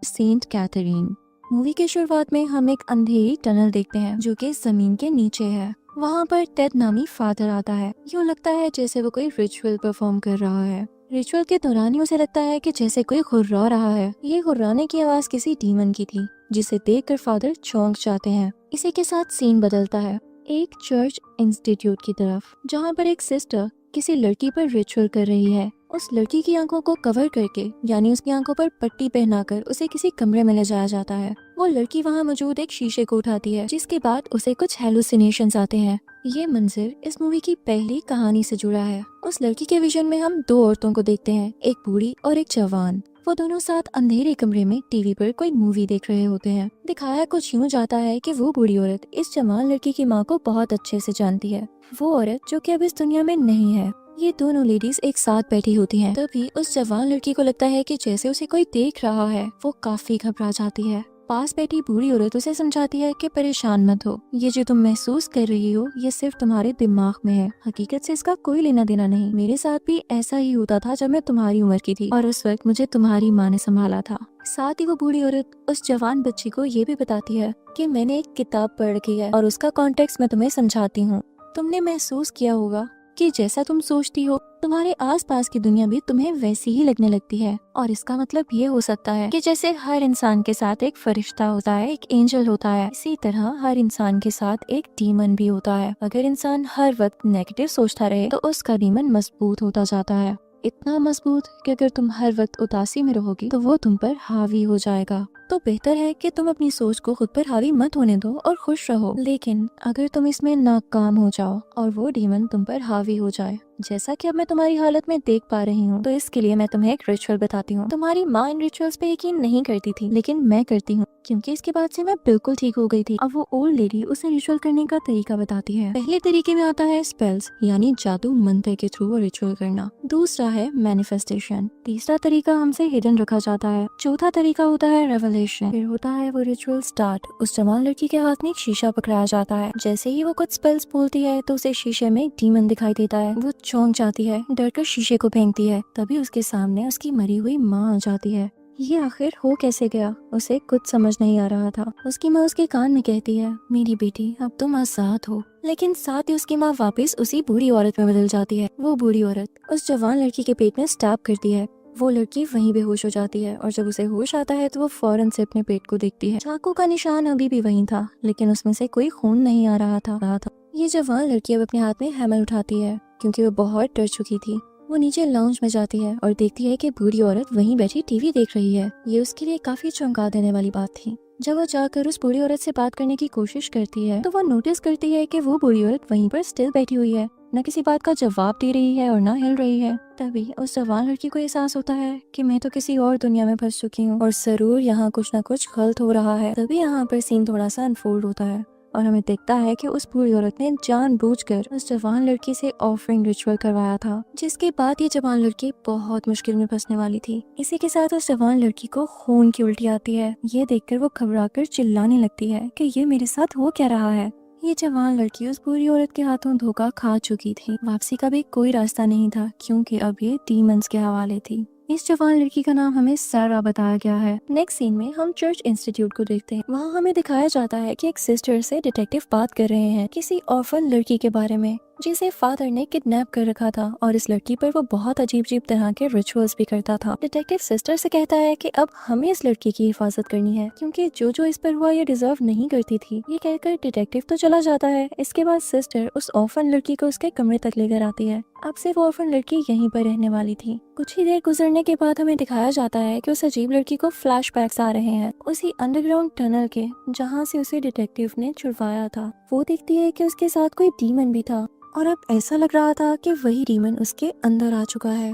Saint Catherine. Movie की शुरुआत में हम एक अंधेरी टनल देखते हैं जो कि जमीन के नीचे है। वहाँ पर टेड नामी फादर आता है। यूँ लगता है जैसे वो कोई रिचुअल परफॉर्म कर रहा है। रिचुअल के दौरान ही उसे लगता है कि जैसे कोई घुर्रा रहा है। ये घुर्राने की आवाज किसी डीमन की थी, जिसे देखकर फादर चौंक जाते हैं। इसी के साथ सीन बदलता है एक चर्च इंस्टीट्यूट की तरफ, जहाँ पर एक सिस्टर किसी लड़की पर रिचुअल कर रही है। उस लड़की की आंखों को कवर करके, यानी उसकी आंखों पर पट्टी पहनाकर उसे किसी कमरे में ले जाया जाता है। वो लड़की वहाँ मौजूद एक शीशे को उठाती है, जिसके बाद उसे कुछ हेलुसिनेशंस आते हैं। ये मंजर इस मूवी की पहली कहानी से जुड़ा है। उस लड़की के विजन में हम दो औरतों को देखते हैं, एक बूढ़ी और एक जवान। वो दोनों साथ अंधेरे कमरे में टीवी पर कोई मूवी देख रहे होते हैं। दिखाया कुछ यूँ जाता है कि वो बूढ़ी औरत इस जवान लड़की की माँ को बहुत अच्छे से जानती है, वो औरत जो कि अब इस दुनिया में नहीं है। ये दोनों लेडीज एक साथ बैठी होती हैं। तभी उस जवान लड़की को लगता है कि जैसे उसे कोई देख रहा है। वो काफी घबरा जाती है। पास बैठी बूढ़ी औरत उसे समझाती है कि परेशान मत हो, ये जो तुम महसूस कर रही हो ये सिर्फ तुम्हारे दिमाग में है, हकीकत से इसका कोई लेना देना नहीं। मेरे साथ भी ऐसा ही होता था जब मैं तुम्हारी उम्र की थी और उस वक्त मुझे तुम्हारी माँ ने संभाला था। साथ ही वो बूढ़ी औरत उस जवान बच्ची को ये भी बताती है कि मैंने एक किताब पढ़ रखी है और उसका कॉन्टेक्स्ट मैं तुम्हें समझाती हूँ। तुमने महसूस किया होगा कि जैसा तुम सोचती हो तुम्हारे आसपास की दुनिया भी तुम्हें वैसी ही लगने लगती है। और इसका मतलब ये हो सकता है कि जैसे हर इंसान के साथ एक फरिश्ता होता है, एक एंजल होता है, इसी तरह हर इंसान के साथ एक डीमन भी होता है। अगर इंसान हर वक्त नेगेटिव सोचता रहे तो उसका डीमन मजबूत होता जाता है, इतना मजबूत कि अगर तुम हर वक्त उदासी में रहोगी तो वो तुम पर हावी हो जाएगा। तो बेहतर है कि तुम अपनी सोच को खुद पर हावी मत होने दो और खुश रहो। लेकिन अगर तुम इसमें नाकाम हो जाओ और वो डीमन तुम पर हावी हो जाए, जैसा कि अब मैं तुम्हारी हालत में देख पा रही हूँ, तो इसके लिए मैं तुम्हें एक रिचुअल बताती हूँ। तुम्हारी माँ इन रिचुअल्स पे यकीन नहीं करती थी, लेकिन मैं करती हूँ, क्योंकि इसके बाद से मैं बिल्कुल ठीक हो गई थी। अब वो ओल्ड लेडी उसे रिचुअल करने का तरीका बताती है। पहले तरीके में आता है स्पेल्स, यानी जादू मंत्र के थ्रू रिचुअल करना। दूसरा है मैनिफेस्टेशन। तीसरा तरीका हमसे हिडन रखा जाता है। चौथा तरीका होता है रेवलेशन। फिर होता है वो रिचुअल स्टार्ट। उस जवान लड़की के हाथ में एक शीशा पकड़ाया जाता है। जैसे ही वो कुछ स्पेल्स बोलती है तो उसे शीशे में एक डीमन दिखाई देता है। वो चौंक जाती है, डर कर शीशे को फेंकती है। तभी उसके सामने उसकी मरी हुई माँ आ जाती है। ये आखिर हो कैसे गया, उसे कुछ समझ नहीं आ रहा था। उसकी माँ उसके कान में कहती है, मेरी बेटी अब तुम आजाद हो। लेकिन साथ ही उसकी माँ वापस उसी बूढ़ी औरत में बदल जाती है। वो बूढ़ी औरत उस जवान लड़की के पेट में स्टैब करती है। वो लड़की वहीं बेहोश हो जाती है और जब उसे होश आता है तो वो फौरन से अपने पेट को देखती है। चाकू का निशान अभी भी वहीं था, लेकिन उसमें से कोई खून नहीं आ रहा था। ये जवान लड़की अब अपने हाथ में हैमर उठाती है, क्योंकि वो बहुत डर चुकी थी। वो नीचे लाउंज में जाती है और देखती है कि बूढ़ी औरत वहीं बैठी टीवी देख रही है। ये उसके लिए काफी चौंका देने वाली बात थी। जब वो जाकर उस बूढ़ी औरत से बात करने की कोशिश करती है तो वो नोटिस करती है कि वो बूढ़ी औरत वहीं पर स्टिल बैठी हुई है, न किसी बात का जवाब दे रही है और न हिल रही है। तभी उस जवान लड़की को एहसास होता है कि मैं तो किसी और दुनिया में फंस चुकी हूँ और जरूर यहाँ कुछ न कुछ गलत हो रहा है। तभी यहाँ पर सीन थोड़ा सा अनफोल्ड होता है और हमें दिखता है कि उस बूढ़ी औरत ने जानबूझकर उस जवान लड़की से ऑफरिंग रिचुअल करवाया था, जिसके बाद ये जवान लड़की बहुत मुश्किल में फंसने वाली थी। इसी के साथ उस जवान लड़की को खून की उल्टी आती है। ये देखकर वो घबराकर चिल्लाने लगती है कि ये मेरे साथ हो क्या रहा है। ये जवान लड़की उस बूढ़ी औरत के हाथों धोखा खा चुकी थी। वापसी का भी कोई रास्ता नहीं था, क्योंकि अब ये डीमंस के हवाले थी। इस जवान लड़की का नाम हमें सारा बताया गया है। नेक्स्ट सीन में हम चर्च इंस्टीट्यूट को देखते हैं। वहाँ हमें दिखाया जाता है कि एक सिस्टर से डिटेक्टिव बात कर रहे हैं किसी ऑर्फन लड़की के बारे में, जिसे फादर ने किडनैप कर रखा था और इस लड़की पर वो बहुत अजीब अजीब तरह के रिचुअल्स भी करता था। डिटेक्टिव सिस्टर से कहता है कि अब हमें इस लड़की की हिफाजत करनी है, क्योंकि जो जो इस पर हुआ ये डिजर्व नहीं करती थी। ये कहकर डिटेक्टिव तो चला जाता है। इसके बाद सिस्टर उस ऑर्फन लड़की को उसके कमरे तक लेकर आती है। अब से वो ऑर्फन लड़की यहीं पर रहने वाली थी। कुछ ही देर गुजरने के बाद हमें दिखाया जाता है कि उस अजीब लड़की को फ्लैशबैक्स आ रहे हैं उसी अंडरग्राउंड टनल के, जहाँ से उसे डिटेक्टिव ने छुड़वाया था। वो देखती है कि उसके साथ कोई डीमन भी था और अब ऐसा लग रहा था कि वही डीमन उसके अंदर आ चुका है।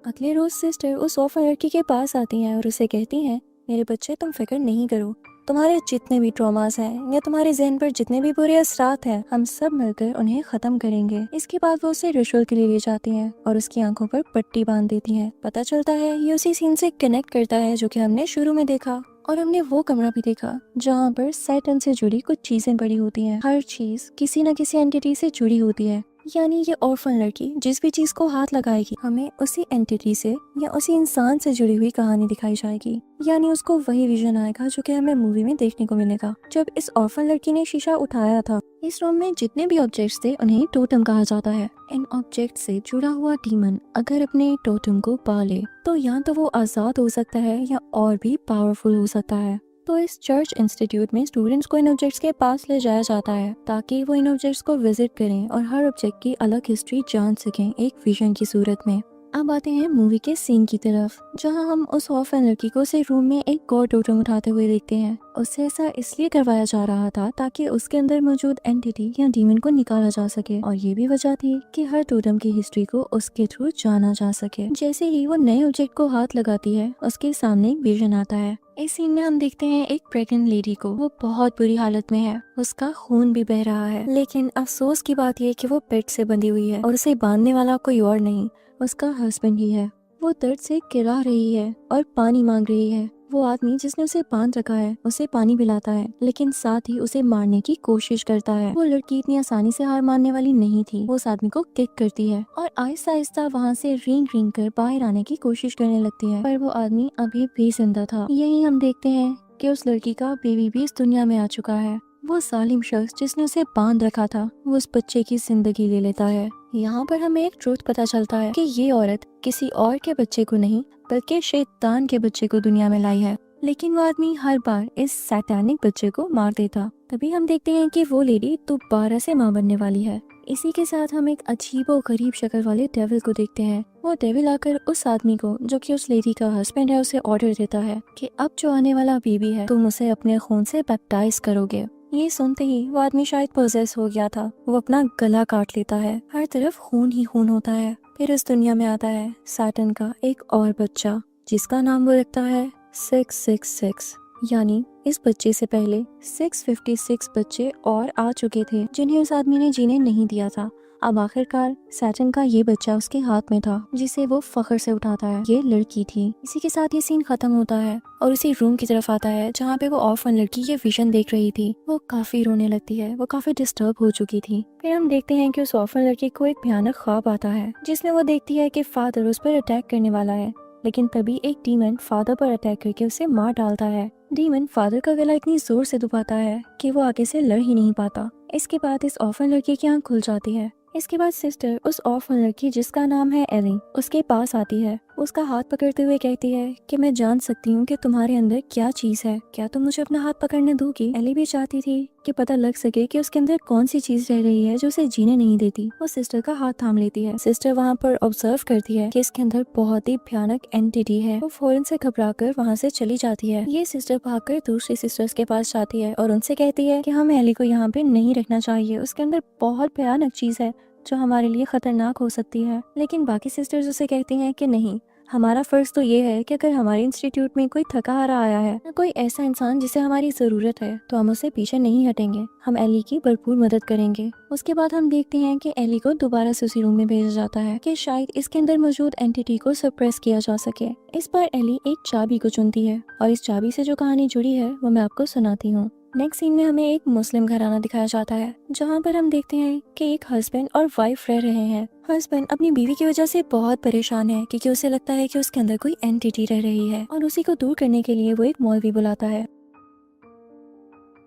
अगले रोज सिस्टर उस ऑर्फन लड़की के पास आती हैं और उसे कहती हैं, मेरे बच्चे तुम फिक्र नहीं करो, तुम्हारे जितने भी ट्रॉमास हैं या तुम्हारे जहन पर जितने भी बुरे असरात हैं, हम सब मिलकर उन्हें खत्म करेंगे। इसके बाद वो उसे रिचुअल के लिए ले जाती हैं और उसकी आंखों पर पट्टी बांध देती हैं। पता चलता है ये उसी सीन से कनेक्ट करता है जो कि हमने शुरू में देखा, और हमने वो कमरा भी देखा जहाँ पर सैटर्न से जुड़ी कुछ चीजें पड़ी होती हैं। हर चीज किसी न किसी एंटिटी से जुड़ी होती है। यानी ये ऑर्फन लड़की जिस भी चीज को हाथ लगाएगी हमें उसी एंटिटी से या उसी इंसान से जुड़ी हुई कहानी दिखाई जाएगी। यानी उसको वही विजन आएगा जो कि हमें मूवी में देखने को मिलेगा। जब इस ऑर्फन लड़की ने शीशा उठाया था, इस रूम में जितने भी ऑब्जेक्ट्स थे उन्हें टोटम कहा जाता है। इन ऑब्जेक्ट से जुड़ा हुआ डीमन अगर अपने टोटम को पाले तो या तो वो आजाद हो सकता है या और भी पावरफुल हो सकता है। तो इस चर्च इंस्टीट्यूट में स्टूडेंट्स को इन ऑब्जेक्ट्स के पास ले जाया जाता है ताकि वो इन ऑब्जेक्ट्स को विजिट करें और हर ऑब्जेक्ट की अलग हिस्ट्री जान सकें एक विजन की सूरत में। अब आते हैं मूवी के सीन की तरफ, जहां हम उस ऑर्फन लड़की को उसे रूम में एक गॉड टोटम उठाते हुए देखते हैं। उससे ऐसा इसलिए करवाया जा रहा था ताकि उसके अंदर मौजूद एंटिटी या डीमन को निकाला जा सके, और ये भी वजह थी कि हर टोटम की हिस्ट्री को उसके थ्रू जाना जा सके। जैसे ही वो नए ऑब्जेक्ट को हाथ लगाती है, उसके सामने एक विजन आता है। इस सीन में हम देखते हैं एक प्रेग्नेंट लेडी को। वो बहुत बुरी हालत में है, उसका खून भी बह रहा है, लेकिन अफसोस की बात यह कि वो पेट से बंधी हुई है और उसे बांधने वाला कोई और नहीं, उसका हस्बैंड ही है। वो दर्द से किरा रही है और पानी मांग रही है। वो आदमी जिसने उसे बांध रखा है उसे पानी पिलाता है, लेकिन साथ ही उसे मारने की कोशिश करता है। वो लड़की इतनी आसानी से हार मानने वाली नहीं थी। वो उस आदमी को किक करती है और आहिस्ता आहिस्ता वहाँ से रेंग रेंग कर बाहर आने की कोशिश करने लगती है, पर वो आदमी अभी भी जिंदा था। यही हम देखते हैं कि उस लड़की का बेबी भी इस दुनिया में आ चुका है। वो जालिम शख्स जिसने उसे बांध रखा था, वो उस बच्चे की जिंदगी ले लेता है। यहाँ पर हमें एक ट्रूथ पता चलता है कि ये औरत किसी और के बच्चे को नहीं बल्कि शैतान के बच्चे को दुनिया में लाई है, लेकिन वो आदमी हर बार इस सैतानिक बच्चे को मार देता। तभी हम देखते हैं कि वो लेडी दोबारा से माँ बनने वाली है। इसी के साथ हम एक अजीब और गरीब शक्ल वाले डेविल को देखते हैं। वो डेविल आकर उस आदमी को जो कि उस लेडी का हस्बैंड है उसे ऑर्डर देता है कि अब जो आने वाला बेबी है तुम उसे अपने खून से बैप्टाइज करोगे। ये सुनते ही वो आदमी शायद पोजेस हो गया था। वो अपना गला काट लेता है, हर तरफ खून ही खून होता है। फिर इस दुनिया में आता है सैटर्न का एक और बच्चा जिसका नाम वो रखता है 666। यानी इस बच्चे से पहले 656 बच्चे और आ चुके थे जिन्हें उस आदमी ने जीने नहीं दिया था। अब आखिरकार सैटर्न का ये बच्चा उसके हाथ में था जिसे वो फख्र से उठाता है। ये लड़की थी। इसी के साथ ये सीन खत्म होता है और उसी रूम की तरफ आता है जहाँ पे वो ऑर्फन लड़की ये विजन देख रही थी। वो काफी रोने लगती है, वो काफी डिस्टर्ब हो चुकी थी। फिर हम देखते हैं कि उस ऑर्फन लड़की को एक भयानक ख्वाब आता है जिसमें वो देखती है कि फादर उस पर अटैक करने वाला है, लेकिन तभी एक डीमन फादर पर अटैक करके उसे मार डालता है। डीमन फादर का गला इतनी जोर से दबाता है कि वो आगे से लड़ ही नहीं पाता। इसके बाद इस ऑर्फन लड़की की आंख खुल जाती है। इसके बाद सिस्टर उस ऑर्फन लड़की जिसका नाम है एली उसके पास आती है। उसका हाथ पकड़ते हुए कहती है कि मैं जान सकती हूँ कि तुम्हारे अंदर क्या चीज है, क्या तुम मुझे अपना हाथ पकड़ने दोगी। एली भी चाहती थी कि पता लग सके कि उसके अंदर कौन सी चीज रह रही है जो उसे जीने नहीं देती। वो सिस्टर का हाथ थाम लेती है। सिस्टर वहाँ पर ऑब्जर्व करती है कि इसके अंदर बहुत ही भयानक एंटिटी है। वो फौरन से घबराकर वहाँ से चली जाती है। ये सिस्टर भागकर दूसरी सिस्टर्स के पास जाती है और उनसे कहती है कि हमें एली को यहाँ पे नहीं रखना चाहिए, उसके अंदर बहुत भयानक चीज है जो हमारे लिए खतरनाक हो सकती है। लेकिन बाकी सिस्टर्स उसे कहती हैं कि नहीं, हमारा फर्ज तो ये है कि अगर हमारे इंस्टीट्यूट में कोई थका हारा आया है या कोई ऐसा इंसान जिसे हमारी जरूरत है तो हम उसे पीछे नहीं हटेंगे, हम एली की भरपूर मदद करेंगे। उसके बाद हम देखते हैं कि एली को दोबारा से उसी रूम में भेजा जाता है कि शायद इसके अंदर मौजूद एंटिटी को सप्रेस किया जा सके। इस बार एली एक चाबी को चुनती है और इस चाबी से जो कहानी जुड़ी है वो मैं आपको सुनाती हूँ। नेक्स्ट सीन में हमें एक मुस्लिम घराना दिखाया जाता है जहाँ पर हम देखते हैं कि एक हस्बैंड और वाइफ रह रहे हैं। हस्बैंड अपनी बीवी की वजह से बहुत परेशान है क्योंकि उसे लगता है कि उसके अंदर कोई एंटिटी रह रही है और उसी को दूर करने के लिए वो एक मौलवी बुलाता है।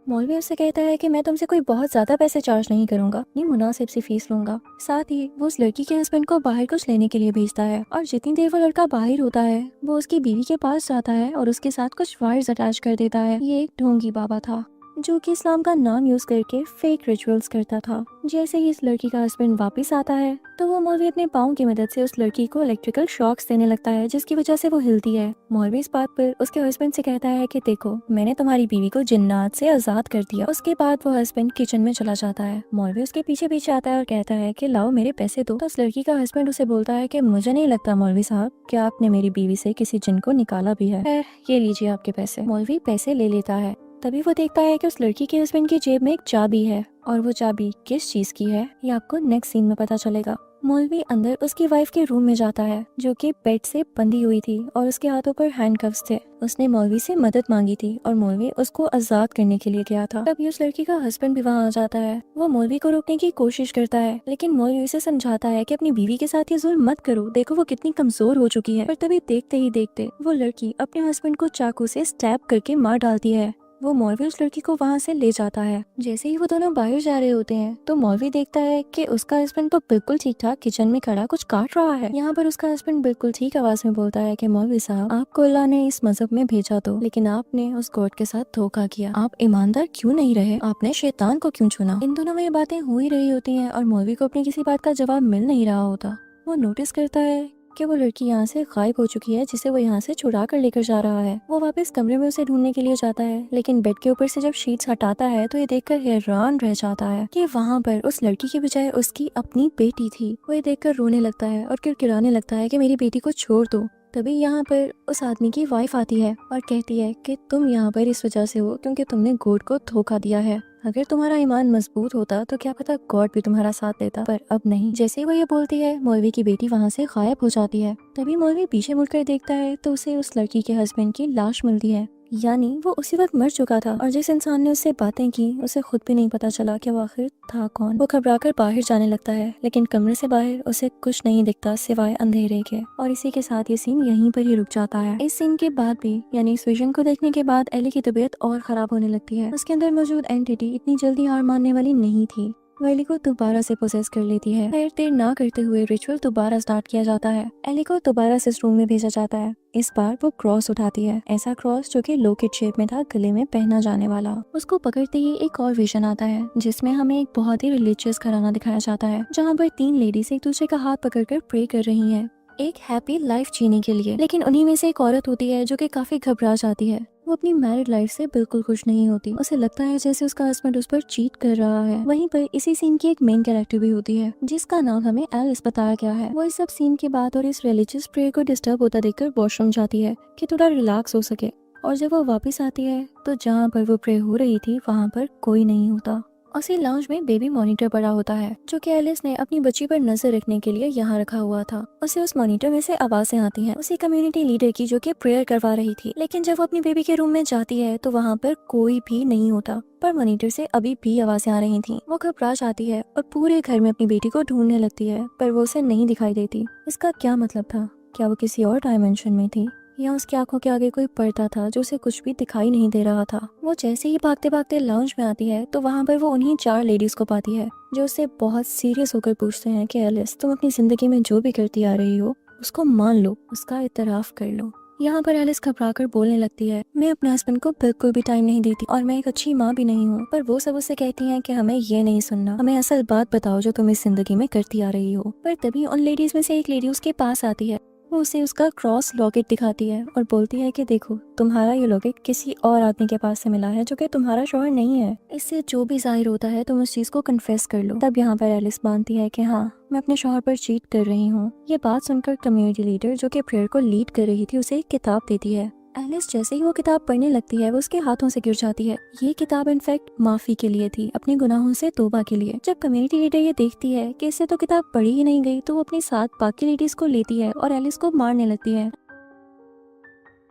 मौलवी उससे कहता है कि मैं तुमसे कोई बहुत ज्यादा पैसे चार्ज नहीं करूंगा, अपनी मुनासिब सी फीस लूंगा। साथ ही वो उस लड़की के हस्बैंड को बाहर कुछ लेने के लिए भेजता है और जितनी देर वो लड़का बाहर होता है वो उसकी बीवी के पास जाता है और उसके साथ कुछ वायर्स अटैच कर देता है। ये एक ढोंगी बाबा था जो कि इस्लाम का नाम यूज करके फेक रिचुअल्स करता था। जैसे ही इस लड़की का हस्बैंड वापस आता है तो वो मौलवी अपने पाँव की मदद से उस लड़की को इलेक्ट्रिकल शॉक्स देने लगता है जिसकी वजह से वो हिलती है। मौलवी इस बात पर उसके हस्बैंड से कहता है कि देखो, मैंने तुम्हारी बीवी को जिन्नात से आजाद कर दिया। उसके बाद वो हस्बैंड किचन में चला जाता है। मौलवी उसके पीछे पीछे आता है और कहता है कि लाओ मेरे पैसे दो। तो उस लड़की का हस्बैंड उसे बोलता है कि मुझे नहीं लगता मौलवी साहब कि आपने मेरी बीवी से किसी जिन को निकाला भी है। ये लीजिए आपके पैसे। मौलवी पैसे ले लेता है। तभी वो देखता है कि उस लड़की के हस्बैंड की जेब में एक चाबी है और वो चाबी किस चीज की है ये आपको नेक्स्ट सीन में पता चलेगा। मौलवी अंदर उसकी वाइफ के रूम में जाता है जो कि बेड से बंधी हुई थी और उसके हाथों पर हैंडकफ्स थे। उसने मौलवी से मदद मांगी थी और मौलवी उसको आजाद करने के लिए गया था। तभी उस लड़की का हस्बैंड भी वहाँ आ जाता है। वो मौलवी को रोकने की कोशिश करता है लेकिन मौलवी उसे समझाता है कि अपनी बीवी के साथ ये जुल्म मत करो, देखो वो कितनी कमजोर हो चुकी है। पर तभी देखते ही देखते वो लड़की अपने हस्बैंड को चाकू से स्टैब करके मार डालती है। वो मौलवी उस लड़की को वहाँ से ले जाता है। जैसे ही वो दोनों बाहर जा रहे होते हैं तो मौलवी देखता है कि उसका हस्बैंड तो बिल्कुल ठीक ठाक किचन में खड़ा कुछ काट रहा है। यहाँ पर उसका हस्बैंड बिल्कुल ठीक आवाज में बोलता है कि मौलवी साहब, आपको अल्लाह ने इस मजहब में भेजा तो, लेकिन आपने उस गॉड के साथ धोखा किया। आप ईमानदार क्यों नहीं रहे? आपने शैतान को क्यों चुना? इन दोनों में ये बातें हो ही रही होती है और मौलवी को अपनी किसी बात का जवाब मिल नहीं रहा होता। वो नोटिस करता है कि वो लड़की यहाँ से गायब हो चुकी है जिसे वो यहाँ से चुरा कर लेकर जा रहा है। वो वापस कमरे में उसे ढूंढने के लिए जाता है लेकिन बेड के ऊपर से जब शीट्स हटाता है तो ये देखकर हैरान रह जाता है कि वहाँ पर उस लड़की के बजाय उसकी अपनी बेटी थी। वो ये देखकर रोने लगता है और किड़किड़ाने लगता है कि मेरी बेटी को छोड़ दो। तभी यहाँ पर उस आदमी की वाइफ आती है और कहती है कि तुम यहाँ पर इस वजह से हो क्योंकि तुमने गॉड को धोखा दिया है। अगर तुम्हारा ईमान मजबूत होता तो क्या पता गॉड भी तुम्हारा साथ देता, पर अब नहीं। जैसे ही वो ये बोलती है मौलवी की बेटी वहाँ से गायब हो जाती है। तभी मौलवी पीछे मुड़कर देखता है तो उसे उस लड़की के हस्बैंड की लाश मिलती है, यानी वो उसी वक्त मर चुका था और जिस इंसान ने उससे बातें की उसे खुद भी नहीं पता चला कि वो आखिर था कौन। वो घबराकर बाहर जाने लगता है लेकिन कमरे से बाहर उसे कुछ नहीं दिखता सिवाय अंधेरे के। और इसी के साथ ये सीन यहीं पर ही रुक जाता है। इस सीन के बाद भी यानी इस विजन को देखने के बाद एली की तबीयत और खराब होने लगती है। उसके अंदर मौजूद एंटिटी इतनी जल्दी हार मानने वाली नहीं थी। वो एली को दोबारा से पोसेस कर लेती है। खैर देर ना करते हुए रिचुअल दोबारा स्टार्ट किया जाता है। एली को दोबारा से इस रूम में भेजा जाता है। इस बार वो क्रॉस उठाती है, ऐसा क्रॉस जो कि लोकेट शेप में था, गले में पहना जाने वाला। उसको पकड़ते ही एक और विजन आता है जिसमें हमें एक बहुत ही रिलीजियस घराना दिखाया जाता है जहाँ पर 3 लेडीज एक दूसरे का हाथ पकड़कर प्रे कर रही हैं एक हैप्पी लाइफ जीने के लिए। लेकिन उन्हीं में से एक औरत होती है जो कि काफी घबरा जाती है। वो अपनी मैरिड लाइफ से बिल्कुल खुश नहीं होती। उसे लगता है जैसे उसका हस्बैंड उस पर चीट कर रहा है। वहीं पर इसी सीन की एक मेन कैरेक्टर भी होती है जिसका नाम हमें एलिस बताया गया है। वो इस सब सीन के बाद और इस रिलीजियस प्रेयर को डिस्टर्ब होता देखकर वॉशरूम जाती है कि थोड़ा रिलैक्स हो सके। और जब वो वापस आती है तो जहाँ पर वो प्रे हो रही थी वहाँ पर कोई नहीं होता। उसी लाउंज में बेबी मॉनिटर पड़ा होता है जो कि एलिस ने अपनी बच्ची पर नजर रखने के लिए यहाँ रखा हुआ था। उसे उस मॉनिटर में से आवाजें आती हैं उसी कम्युनिटी लीडर की जो कि प्रेयर करवा रही थी। लेकिन जब वो अपनी बेबी के रूम में जाती है तो वहाँ पर कोई भी नहीं होता, पर मॉनिटर से अभी भी आवाजें आ रही थी। वो घबरा जाती है और पूरे घर में अपनी बेटी को ढूंढने लगती है पर वो उसे नहीं दिखाई देती। इसका क्या मतलब था? क्या वो किसी और डायमेंशन में थी या उसकी आंखों के आगे कोई पर्दा था जो उसे कुछ भी दिखाई नहीं दे रहा था? वो जैसे ही भागते भागते लाउंज में आती है तो वहाँ पर वो उन्हीं 4 लेडीज को पाती है जो उससे बहुत सीरियस होकर पूछते हैं कि एलिस, तुम अपनी जिंदगी में जो भी करती आ रही हो उसको मान लो, उसका इतराफ कर लो। यहाँ पर एलिस घबराकर बोलने लगती है, मैं अपने हस्बैंड को बिल्कुल भी टाइम नहीं देती और मैं एक अच्छी माँ भी नहीं हूँ। पर वो सब उससे कहती हैं कि हमें ये नहीं सुनना, हमें असल बात बताओ जो तुम इस जिंदगी में करती आ रही हो। पर तभी उन लेडीज में से एक लेडी उसके पास आती है। वो उसे उसका क्रॉस लॉकेट दिखाती है और बोलती है कि देखो, तुम्हारा ये लॉकेट किसी और आदमी के पास से मिला है जो कि तुम्हारा शौहर नहीं है। इससे जो भी जाहिर होता है तुम उस चीज को कन्फेस कर लो। तब यहाँ पर एलिस मानती है कि हाँ, मैं अपने शौहर पर चीट कर रही हूँ। ये बात सुनकर कम्युनिटी लीडर जो कि प्रेयर को लीड कर रही थी उसे एक किताब देती है। एलिस जैसे ही वो किताब पढ़ने लगती है वो उसके हाथों से गिर जाती है। ये किताब इनफैक्ट माफी के लिए थी, अपने गुनाहों से तौबा के लिए। जब कम्युनिटी लीडर ये देखती है कि इससे तो किताब पढ़ी ही नहीं गई तो वो अपने साथ बाकी लेडीज को लेती है और एलिस को मारने लगती है।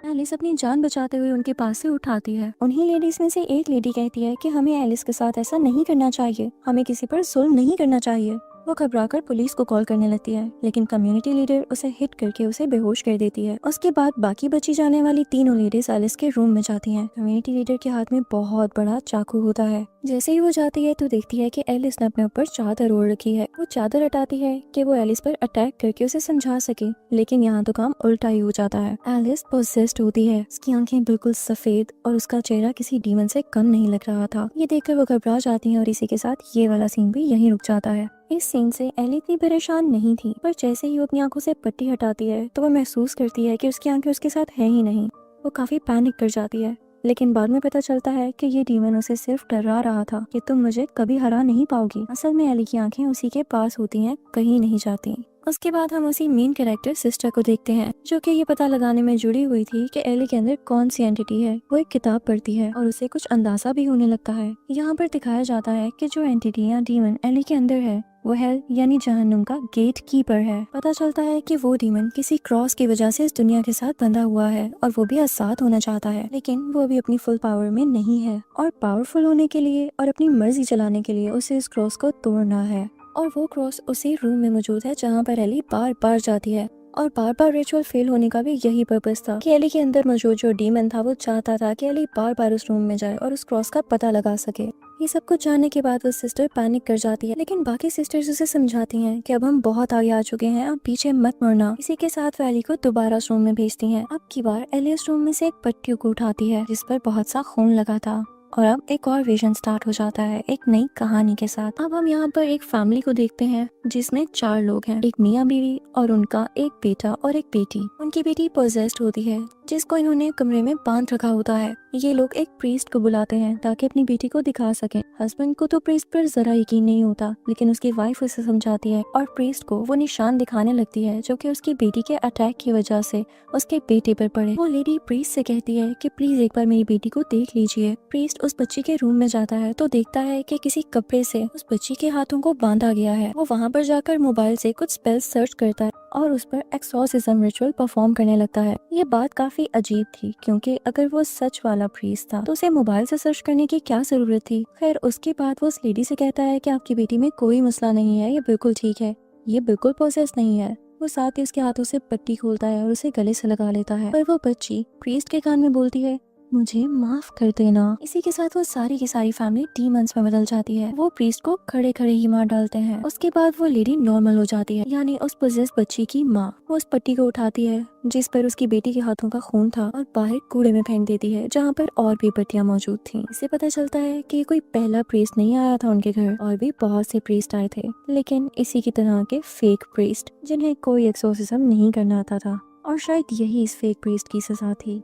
एलिस अपनी जान बचाते हुए उनके पास से उठाती है। उन्हीं लेडीज में से एक लेडी कहती है कि हमें एलिस के साथ ऐसा नहीं करना चाहिए, हमें किसी पर जुल्म नहीं करना चाहिए। वो घबराकर पुलिस को कॉल करने लगती है लेकिन कम्युनिटी लीडर उसे हिट करके उसे बेहोश कर देती है। उसके बाद बाकी बची जाने वाली तीनों लेडीज एलिस के रूम में जाती हैं। कम्युनिटी लीडर के हाथ में बहुत बड़ा चाकू होता है। जैसे ही वो जाती है तो देखती है कि एलिस ने अपने ऊपर चादर ओढ़ रखी है। वो चादर हटाती है कि वो एलिस पर अटैक करके उसे समझा सके, लेकिन यहाँ तो काम उल्टा ही हो जाता है। एलिस पोसेस्ड होती है, उसकी आंखें बिल्कुल सफेद और उसका चेहरा किसी डीमन से कम नहीं लग रहा था। ये देखकर वो घबरा जाती है और इसी के साथ ये वाला सीन भी यहीं रुक जाता है। इस सीन से एली इतनी परेशान नहीं थी, पर जैसे ही वो अपनी आंखों से पट्टी हटाती है तो वो महसूस करती है कि उसकी आंखें उसके साथ है ही नहीं। वो काफी पैनिक कर जाती है, लेकिन बाद में पता चलता है कि ये डीमन उसे सिर्फ डरा रहा था कि तुम मुझे कभी हरा नहीं पाओगी। असल में एली की आंखें उसी के पास होती हैं, कहीं नहीं जाती। उसके बाद हम उसी मेन कैरेक्टर सिस्टर को देखते हैं जो कि ये पता लगाने में जुड़ी हुई थी कि एली के अंदर कौन सी एंटिटी है। वो एक किताब पढ़ती है और उसे कुछ अंदाजा भी होने लगता है। यहाँ पर दिखाया जाता है कि जो एंटिटी या डीमन एली के अंदर है वो हेल यानी जहन्नुम का गेट कीपर है। पता चलता है कि वो डीमन किसी क्रॉस की वजह से इस दुनिया के साथ बंधा हुआ है और वो भी आजाद होना चाहता है, लेकिन वो अभी अपनी फुल पावर में नहीं है और पावरफुल होने के लिए और अपनी मर्जी चलाने के लिए उसे इस क्रॉस को तोड़ना है। और वो क्रॉस उसी रूम में मौजूद है जहाँ पर एली बार बार जाती है और बार बार रिचुअल फेल होने का भी यही पर्पस था कि एली के अंदर मौजूद जो डीमन था वो चाहता था कि एली बार बार उस रूम में जाए और उस क्रॉस का पता लगा सके। ये सब कुछ जानने के बाद वो सिस्टर पैनिक कर जाती है, लेकिन बाकी सिस्टर्स उसे समझाती हैं कि अब हम बहुत आगे आ चुके हैं, अब पीछे मत मुड़ना। इसी के साथ वो एली को दोबारा उस रूम में भेजती हैं। अब की बार एली उस रूम में से एक पट्टी को उठाती है जिस पर बहुत सा खून लगा था और अब एक और विजन स्टार्ट हो जाता है एक नई कहानी के साथ। अब हम यहाँ पर एक फैमिली को देखते हैं जिसमें 4 लोग हैं, एक मियाँ बीवी और उनका एक बेटा और एक बेटी। उनकी बेटी पोजेस्ड होती है जिसको इन्होंने कमरे में बांध रखा होता है। ये लोग एक प्रीस्ट को बुलाते हैं ताकि अपनी बेटी को दिखा सकें। हस्बैंड को तो प्रीस्ट पर जरा यकीन नहीं होता, लेकिन उसकी वाइफ उसे समझाती है और प्रीस्ट को वो निशान दिखाने लगती है जो कि उसकी बेटी के अटैक की वजह से उसके बेटे पर पड़े। वो लेडी प्रीस्ट से कहती है कि प्लीज एक बार मेरी बेटी को देख लीजिए। प्रीस्ट उस बच्ची के रूम में जाता है तो देखता है कि किसी कपड़े से उस बच्ची के हाथों को बांधा गया है। वो वहाँ पर जाकर मोबाइल से कुछ स्पेल्स सर्च करता है और उस पर एक्सॉर्सिज्म रिचुअल परफॉर्म करने लगता है। ये बात काफी अजीब थी क्योंकि अगर वो सच वाला प्रीस्ट था तो उसे मोबाइल से सर्च करने की क्या जरूरत थी। खैर उसके बाद वो उस लेडी से कहता है कि आपकी बेटी में कोई मसला नहीं है, ये बिल्कुल ठीक है, ये बिल्कुल पोसेस नहीं है। वो साथ ही उसके हाथों से पट्टी खोलता है और उसे गले से लगा लेता है, पर वो बच्ची प्रीस्ट के कान में बोलती है मुझे माफ कर देना। इसी के साथ वो सारी की सारी फैमिली डीमंस में बदल जाती है। वो प्रीस्ट को खड़े खड़े ही मार डालते हैं। उसके बाद वो लेडी नॉर्मल हो जाती है, यानी उस पोजेस्ड बच्ची की माँ। वो उस पट्टी को उठाती है जिस पर उसकी बेटी के हाथों का खून था और बाहर कूड़े में फेंक देती है जहाँ पर और भी पट्टियां मौजूद थीं। इससे पता चलता है कि कोई पहला प्रीस्ट नहीं आया था उनके घर, और भी बहुत से प्रीस्ट आए थे, लेकिन इसी की तरह के फेक प्रीस्ट जिन्हें कोई एक्सोर्सिज्म नहीं करना आता था, और शायद यही इस फेक प्रीस्ट की सजा थी।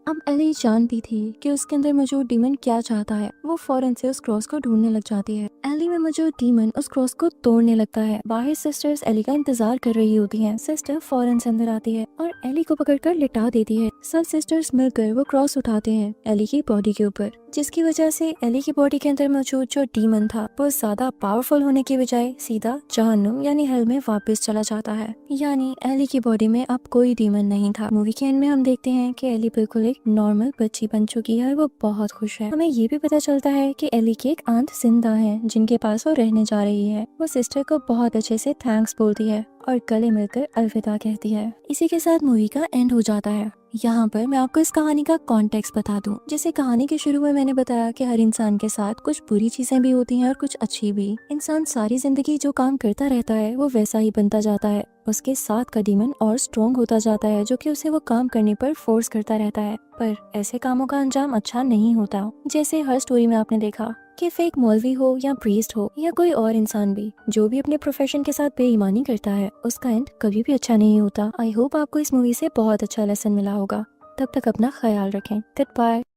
अब एली जानती थी कि उसके अंदर मौजूद डीमन क्या चाहता है। वो फौरन से उस क्रॉस को ढूंढने लग जाती है। एली में मौजूद डीमन उस क्रॉस को तोड़ने लगता है। बाहर सिस्टर्स एली का इंतजार कर रही होती हैं। सिस्टर फौरन से अंदर आती है और एली को पकड़कर लिटा देती है। सब सिस्टर्स मिलकर वो क्रॉस उठाते हैं एली की बॉडी के ऊपर, जिसकी वजह से एली की बॉडी के अंदर मौजूद जो डीमन था वो ज्यादा पावरफुल होने की बजाय सीधा जहन्नुम यानी हेल में वापस चला जाता है। यानी एली की बॉडी में अब कोई डीमन नहीं था। मूवी के एंड में हम देखते हैं कि एली बिल्कुल एक नॉर्मल बच्ची बन चुकी है और वो बहुत खुश है। हमें ये भी पता चलता है कि एली की एक आंट जिंदा है जिनके पास वो रहने जा रही है। वो सिस्टर को बहुत अच्छे से थैंक्स बोलती है और गले मिलकर अलविदा कहती है। इसी के साथ मूवी का एंड हो जाता है। यहाँ पर मैं आपको इस कहानी का कॉन्टेक्स्ट बता दूं। जैसे कहानी के शुरू में मैंने बताया कि हर इंसान के साथ कुछ बुरी चीजें भी होती हैं और कुछ अच्छी भी। इंसान सारी जिंदगी जो काम करता रहता है वो वैसा ही बनता जाता है। उसके साथ का डीमन और स्ट्रॉन्ग होता जाता है जो कि उसे वो काम करने पर फोर्स करता रहता है, पर ऐसे कामों का अंजाम अच्छा नहीं होता। जैसे हर स्टोरी में आपने देखा कि फेक मौलवी हो या प्रीस्ट हो या कोई और इंसान भी जो भी अपने प्रोफेशन के साथ बेईमानी करता है उसका एंड कभी भी अच्छा नहीं होता। आई होप आपको इस मूवी से बहुत अच्छा लेसन मिला होगा। तब तक अपना ख्याल रखें। Good bye.